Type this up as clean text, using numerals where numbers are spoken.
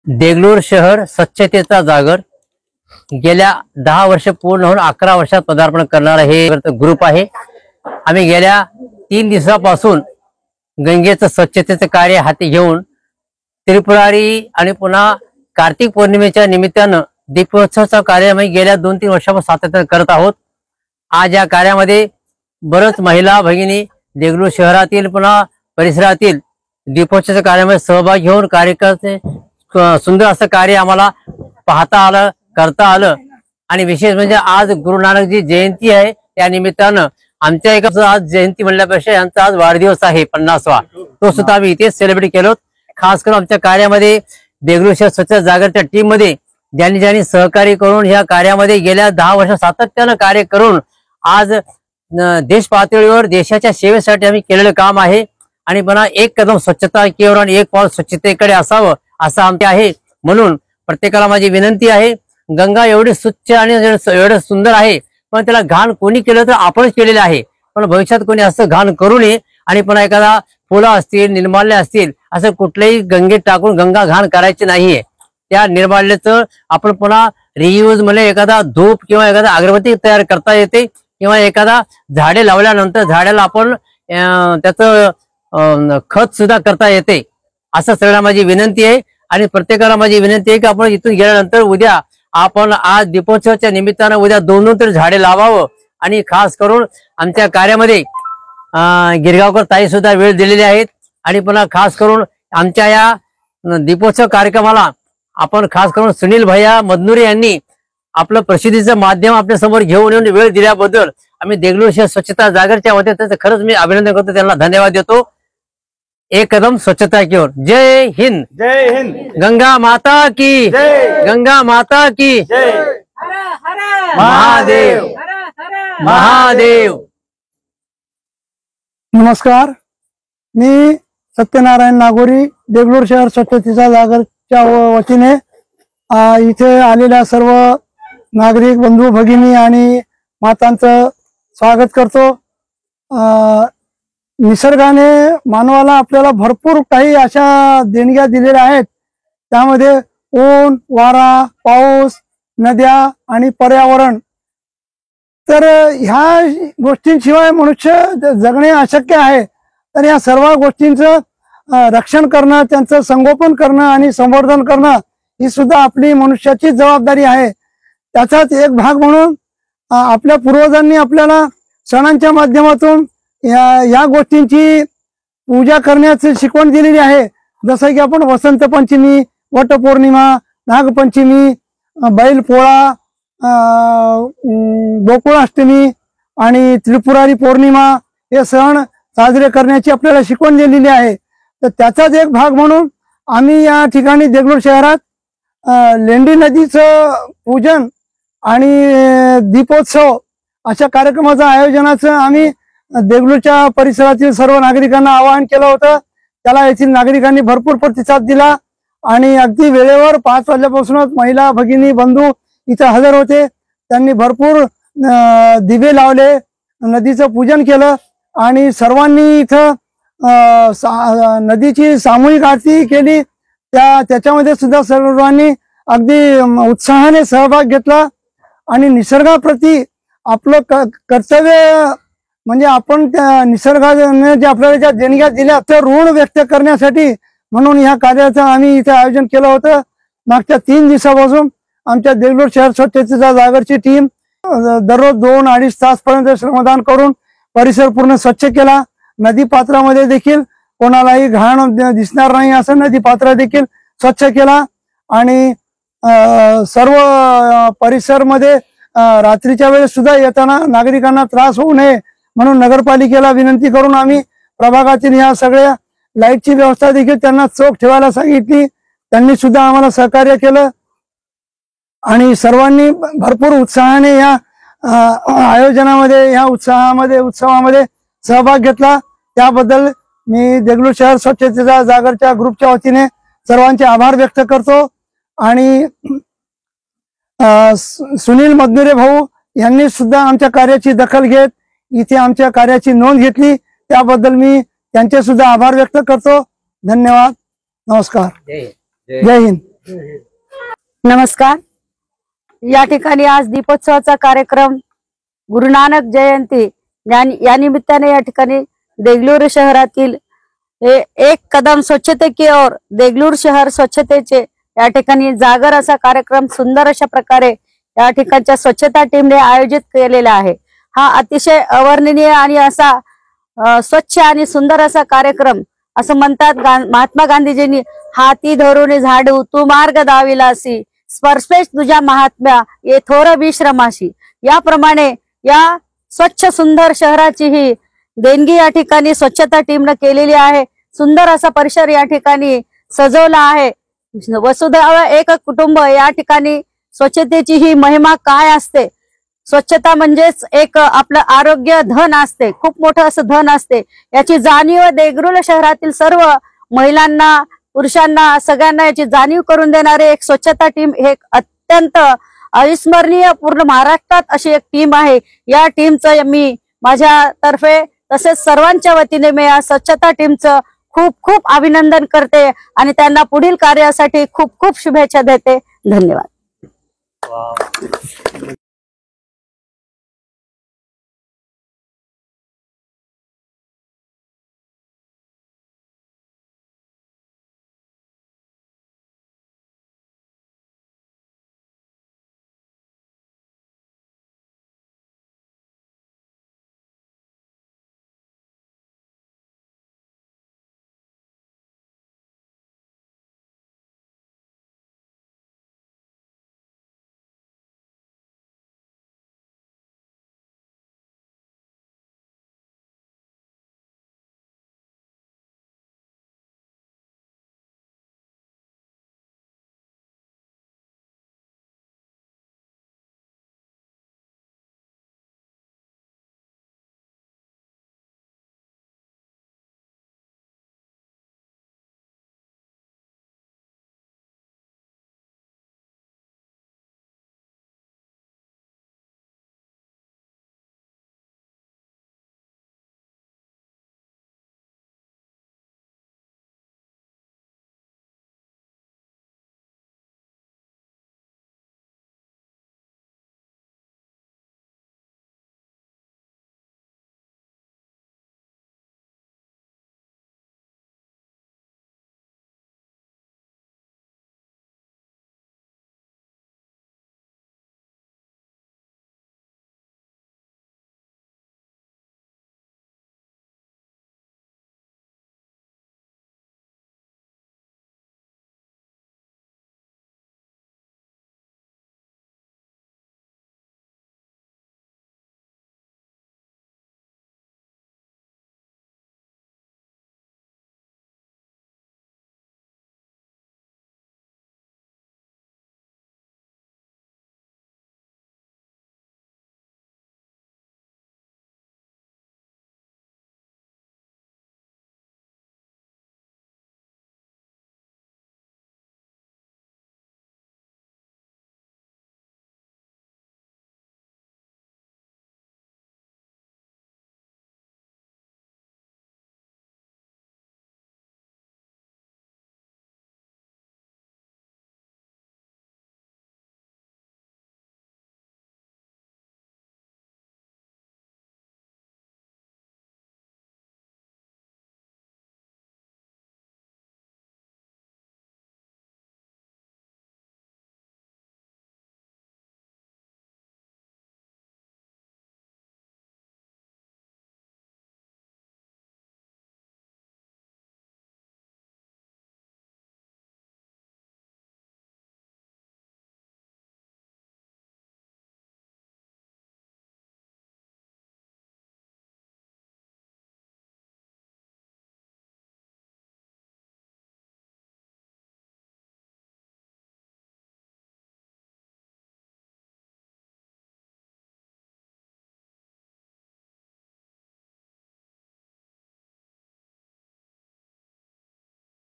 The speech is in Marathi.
देगलूर शहर स्वच्छतेचा जागर गेल्या 10 वर्ष पूर्ण होऊन 11 वर्षात पदार्पण करणारा हे ग्रुप आहे। आम्ही गेल्या 3 दिवसापासून गंगेचं स्वच्छतेचं कार्य हाती घेऊन त्रिपुरारी आणि पुन्हा कार्तिक पौर्णिमेच्या निमित्तानं दीपोत्सवाचं कार्य आम्ही गेल्या 2-3 वर्षापासून सातत्याने करत आहोत। आज या कार्यामध्ये बरेच महिला भगिनी देगलूर शहरातील पुन्हा परिसरातील दीपोत्सवाच्या कार्यामध्ये सहभाग घेऊन कार्यकर्ते सुंदर असं कार्य आम्हाला पाहता आलं, करता आलं। आणि विशेष म्हणजे आज गुरु नानकजी जयंती आहे, त्या निमित्तानं आमच्या एका आज जयंती म्हणल्यापेक्षा यांचा आज वाढदिवस आहे 50वा, तो सुद्धा आम्ही इथे सेलिब्रेट केलो। खास करून आमच्या कार्यामध्ये देगलूर शहर स्वच्छ जागरच्या टीम मध्ये ज्यांनी सहकार्य करून ह्या कार्यामध्ये गेल्या 10 वर्ष सातत्यानं कार्य करून आज देश पातळीवर देशाच्या सेवेसाठी आम्ही केलेलं काम आहे। आणि पुन्हा एक कदम स्वच्छता केवर आणि एक पाऊल स्वच्छतेकडे असावं असं आमचे आहे। म्हणून प्रत्येकाला माझी विनंती आहे, गंगा एवढी स्वच्छ आणि एवढं सुंदर आहे, पण त्याला घाण कोणी केलं तर आपणच केलेलं आहे। पण भविष्यात कोणी असं घाण करू नये आणि पुन्हा एखादा फुलं असतील, निर्माल्य असतील, असं कुठलेही गंगेत टाकून गंगा घाण करायची नाहीये। त्या निर्माल्याचं आपण पुन्हा रियूज म्हणजे एखादा धूप किंवा एखादा अगरबत्ती तयार करता येते, किंवा एखादा झाडे लावल्यानंतर झाडाला आपण त्याचं खत सुद्धा करता येते। असं सगळ्यांना माझी विनंती आहे। आणि प्रत्येकाला माझी विनंती आहे की आपण इथून गेल्यानंतर उद्या आपण आज दीपोत्सवाच्या निमित्तानं उद्या 2 तरी झाडे लावावं। आणि खास करून आमच्या कार्यामध्ये गिरगावकर ताई सुद्धा वेळ दिलेली आहेत। आणि पुन्हा खास करून आमच्या या दीपोत्सव कार्यक्रमाला आपण खास करून सुनील भैया मदनुरे यांनी आपलं प्रसिद्धीचं माध्यम आपल्या समोर घेऊन येऊन वेळ दिल्याबद्दल आम्ही देगलूर शहर स्वच्छता जागरच्या वतीने त्याचं खरंच मी अभिनंदन करतो, त्यांना धन्यवाद देतो। एक कदम स्वच्छता की ओर। जय हिंद, जय हिंद। गंगा माता की जय, गंगा माता की जय। महादेव महादेव। नमस्कार, मी सत्यनारायण नागोरी देगलूर शहर स्वच्छतेचा जागरच्या वतीने इथे आलेल्या सर्व नागरिक बंधू भगिनी आणि मातांचं स्वागत करतो। निसर्गाने मानवाला आपल्याला भरपूर काही अशा देणग्या दिलेल्या आहेत, त्यामध्ये ऊन, वारा, पाऊस, नद्या आणि पर्यावरण। तर ह्या गोष्टींशिवाय मनुष्य जगणे अशक्य आहे। तर या सर्व गोष्टींचं रक्षण करणं, त्यांचं संगोपन करणं आणि संवर्धन करणं ही सुद्धा आपली मनुष्याची जबाबदारी आहे। त्याचाच एक भाग म्हणून आपल्या पूर्वजांनी आपल्याला सणांच्या माध्यमातून या गोष्टींची पूजा करण्याची शिकवण दिलेली आहे। जसं की आपण वसंत पंचमी, वटपौर्णिमा, नागपंचमी, बैलपोळा, गोकुळाष्टमी आणि त्रिपुरारी पौर्णिमा हे सण साजरे करण्याची आपल्याला शिकवण दिलेली आहे। तर त्याचाच एक भाग म्हणून आम्ही या ठिकाणी देगलूर शहरात लेंडी नदीचं पूजन आणि दीपोत्सव अशा कार्यक्रमाचं आयोजनाचं आम्ही देगलूरच्या परिसरातील सर्व नागरिकांना आवाहन केलं होतं। त्याला येथील नागरिकांनी भरपूर प्रतिसाद दिला आणि अगदी वेळेवर 5 वाजल्यापासूनच महिला भगिनी बंधू इथं हजर होते। त्यांनी भरपूर दिवे लावले, नदीचं पूजन केलं आणि सर्वांनी इथं नदीची सामूहिक आरती केली। त्याच्यामध्ये सुद्धा सर्वांनी अगदी उत्साहाने सहभाग घेतला आणि निसर्गाप्रती आपलं कर्तव्य म्हणजे आपण त्या निसर्गाने जे आपल्याला ज्या देणग्या दिल्या त्या ऋण व्यक्त करण्यासाठी म्हणून ह्या कार्याचं आम्ही इथे आयोजन केलं होतं। मागच्या 3 दिवसापासून आमच्या देगलूर शहर स्वच्छतेचा जागरची टीम दररोज 2-2.5 तासपर्यंत श्रमदान करून परिसर पूर्ण स्वच्छ केला। नदी पात्रामध्ये देखील कोणालाही घाण दिसणार नाही असं नदी पात्र देखील स्वच्छ केला। आणि सर्व परिसर मध्ये रात्रीच्या वेळेस सुद्धा येताना नागरिकांना त्रास होऊ नये म्हणून नगरपालिकेला विनंती करून आम्ही प्रभागातील या सगळ्या लाईटची व्यवस्था देखील त्यांना चोख ठेवायला सांगितली। त्यांनी सुद्धा आम्हाला सहकार्य केलं आणि सर्वांनी भरपूर उत्साहाने या आयोजनामध्ये या उत्सवामध्ये सहभाग घेतला। त्याबद्दल मी देगलूर शहर स्वच्छतेचा जागरच्या ग्रुपच्या वतीने सर्वांचे आभार व्यक्त करतो। आणि सुनील मदनुरे भाऊ यांनी सुद्धा आमच्या कार्याची दखल घेत इथे आमच्या कार्याची नोंद घेतली, त्याबद्दल मी त्यांचे सुद्धा आभार व्यक्त करतो। धन्यवाद, नमस्कार, जय हिंद। नमस्कार. या ठिकाणी आज दीपोत्सवाचा कार्यक्रम गुरु नानक जयंती या निमित्ताने या ठिकाणी देगलूर शहरातील एक कदम स्वच्छते की ओर देगलूर शहर स्वच्छतेचे या ठिकाणी जागर असा कार्यक्रम सुंदर अशा प्रकारे या ठिकाणच्या स्वच्छता टीमने आयोजित केलेला आहे. हा अतिशय अवर्णनीय आणि असा स्वच्छ आणि सुंदर असा कार्यक्रम. असं म्हणतात महात्मा गांधीजींनी, हाती धरून झाडू तू मार्ग दाविलासी, स्पर्शेश तुझ्या महात्म्या ये थोर विश्रमाशी. याप्रमाणे या स्वच्छ सुंदर शहराची ही देणगी या ठिकाणी स्वच्छता टीमनं केलेली आहे. सुंदर असा परिसर या ठिकाणी सजवला आहे. वसुधैव एक कुटुंब या ठिकाणी स्वच्छतेची ही महिमा काय असते. स्वच्छता म्हणजेच एक आपलं आरोग्य धन असते, खूप मोठं असं धन असते. याची जाणीव देगलूर शहरातील सर्व महिलांना, पुरुषांना, सगळ्यांना याची जाणीव करून देणारे एक स्वच्छता टीम हे अत्यंत अविस्मरणीय पूर्ण महाराष्ट्रात अशी एक टीम आहे. या टीमचं मी माझ्यातर्फे तसेच सर्वांच्या वतीने मी या स्वच्छता टीमचं खूप खूप अभिनंदन करते आणि त्यांना पुढील कार्यासाठी खूप खूप शुभेच्छा देते. धन्यवाद.